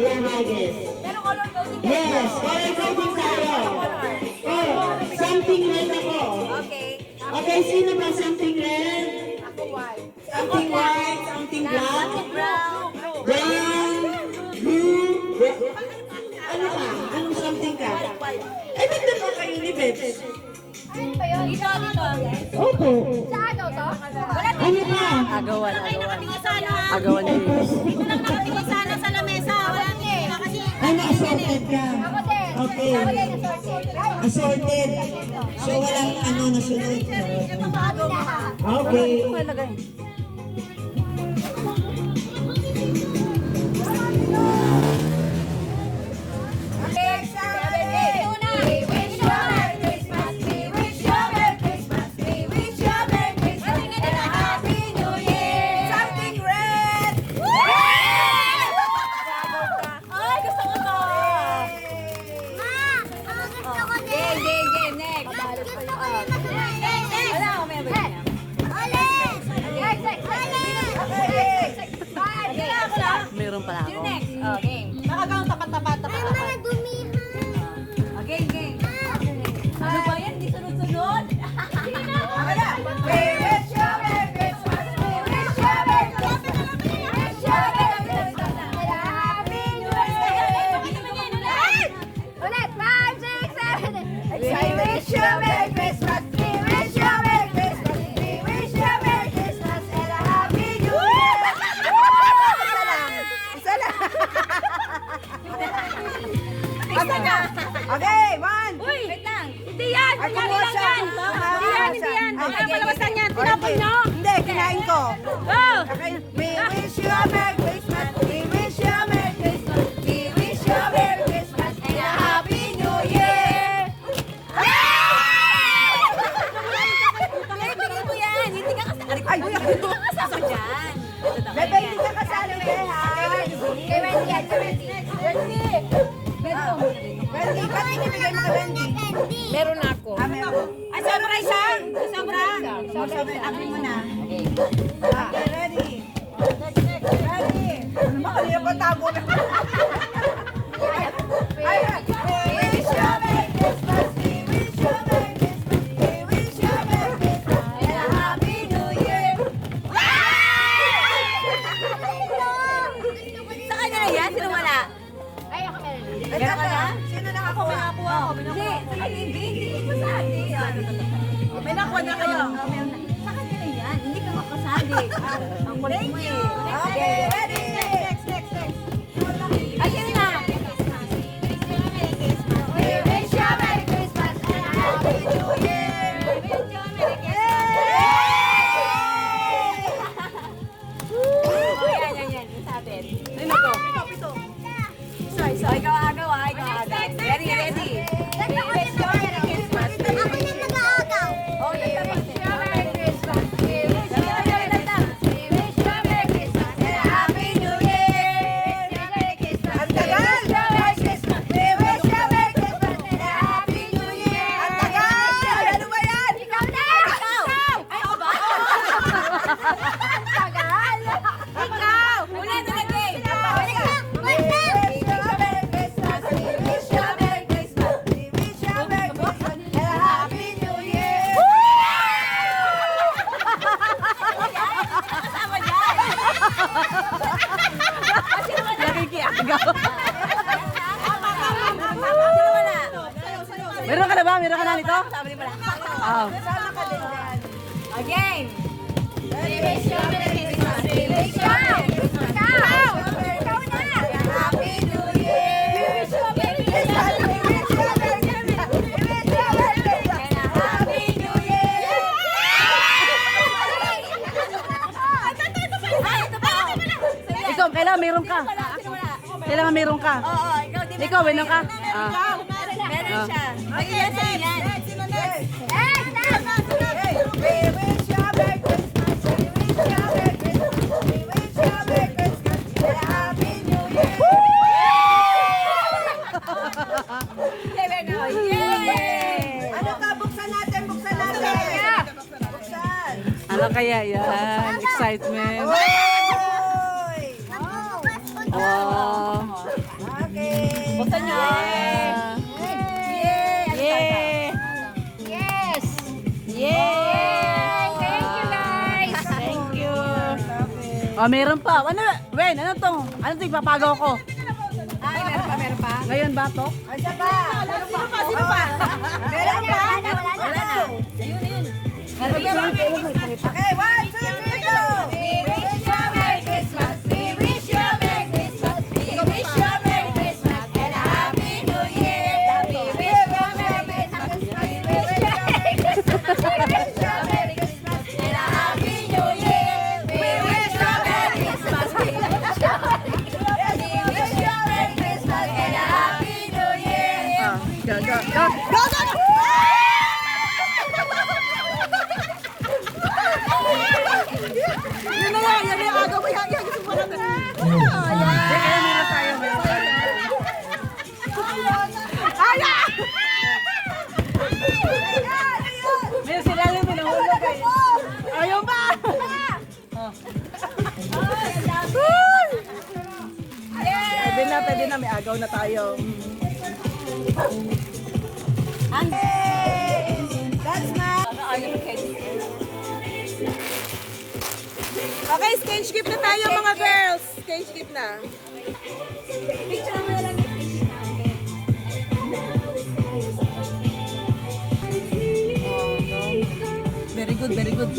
Yeah, Haggis. Pero color coding. Yes, color coding tayo. Oh, something red ako. Okay. Okay, sino ba something red? Ako white. Something white, something black? Brown. Brown, blue, ano ka? Anong something ka? Eh, nandun mo kayo ni Bebs. Ano ba yun? Dito. Opo. Sa ano to? Wala Ano ka? Agawan. sana. Agawan ni Davis. Dito lang nakatingin sana sa lamesa. Wala din. Ano, assorted ka? Ako din. Okay. Ako din, assorted. Assorted. So, walang ano nasunod. Ito pa ako. Okay. Meron pala ako. Okay. Nakagang tapat-tapat. Okay, game. Ano ba yan? Di sunod-sunod? Ako na. We wish you a Merry Christmas. We wish you a Merry Christmas. We wish you a Merry Christmas. And a Happy New Year. Ulit. 5, 6, 7. We wish you a Merry Christmas. We wish you a Merry Christmas. We wish you a Merry Christmas and a Happy New Year. Isa lang. Isa na. Okay, one. Uy, wait lang. Hindi yan. Kunyari lang yan. Hindi yan. Kaya palawasan yan. Tinapon nyo. Hindi, kinain ko. Go! Okay. We wish you a Merry Christmas. We wish you a Merry Christmas. We wish you a Merry Christmas and a Happy New Year. Bigyan mo yan. Hindi ka kasali. Ay, Hindi ka kasama dyan. Bebe, hindi ka kasali, ha? Kay Wendy yan. Kay Wendy. Wendy! Wendy, ba't inibigay mo kay Wendy? Meron ako. Ay, sobra isa? Sobra? Sobra, akin mo na. Okay, ready? Ready? Ano ba? Kanina pa tago na. Ay, we wish you a Merry Christmas. We wish you a Merry Christmas. We wish you a Merry Christmas and a Happy New Year. Sa kanya na yan? Sino wala? Ay, ako meron. Meron ka na? Sino nakakuha? Hindi. Hindi ko sa atin. May nakuha na kayo. Sa kanya na yan. Hindi ka makasali. Ang kulit mo eh. Okay, ready? Next. Ay, sino na? We wish you a Merry Christmas and a Happy New Year. Yan. Sa atin. Sino to? Isa. Ikaw agaw. Ready. We wish you a Merry Christmas. Oh, tapos. We wish you a Merry Christmas. We wish you a Merry Christmas. We wish you a Merry Christmas and a Happy New Year. Ang tagal! Merry Christmas. We wish you a Merry Christmas and a Happy New Year. Ang tagal! Ano ba yan? Ikaw na! Ikaw! Ay, ako ba? Tagal! Ikaw! Ulit na game! We wish you a Merry Christmas. We wish you a Merry Christmas. We wish you a Merry Christmas and a Happy New Year. Kasama dyan! Nakikiagaw. Sino wala? Meron ka na ba? Meron ka na nito? Sabi ni pala. Oo. Sana ka din yan. Again! We wish you a Merry Christmas. We wish you a Merry Christmas. Ikaw! Ikaw na! Happy New Year. We wish you a Merry Christmas. We wish you a Merry Christmas. We wish you a Merry Christmas and a Happy New Year. Ikaw, kailangan meron ka. Kailangan meron ka. Oo, ikaw din. Ikaw, meron ka? Ikaw, meron siya. Magiging sa'yo yan. Hey, we wish you a Merry Christmas. We wish you a Merry Christmas. We wish you a Merry Christmas and a Happy New Year. Yay! Ano ka? Buksan natin. Buksan. Ano kaya yan? Excitement. Oy! Wow. Buksan nyo. Yay! Yes! Yay! Thank you, guys! Thank you. Oh, meron pa. Ano? Wen, ano to? Ano to? Ipapagaw ko. Ay, meron pa? Ngayon ba to? Ay, siya pa. Sino pa? Meron pa? Wala na. Okay, 1, 2, 3, go! We wish you a Merry Christmas. We wish you a Merry Christmas. We wish you a Merry Christmas and a Happy New Year. We wish you a Merry Christmas. We wish you a Merry Christmas. We wish you a Merry Christmas and a Happy New Year. We wish you a Merry Christmas. We wish you a Merry Christmas and a Happy New Year. Go, go, go. Go, go, go! Yun na lang, yan yung agaw mo. Yan, gusto mo lang. Kaya meron tayo, meron tayo. Meron sila yung pinahulog eh. Ayaw ba? Pwede na, may agaw na tayo. That's my... Okay, stage skip na tayo mga girls. Stage skip na. Very good, very good.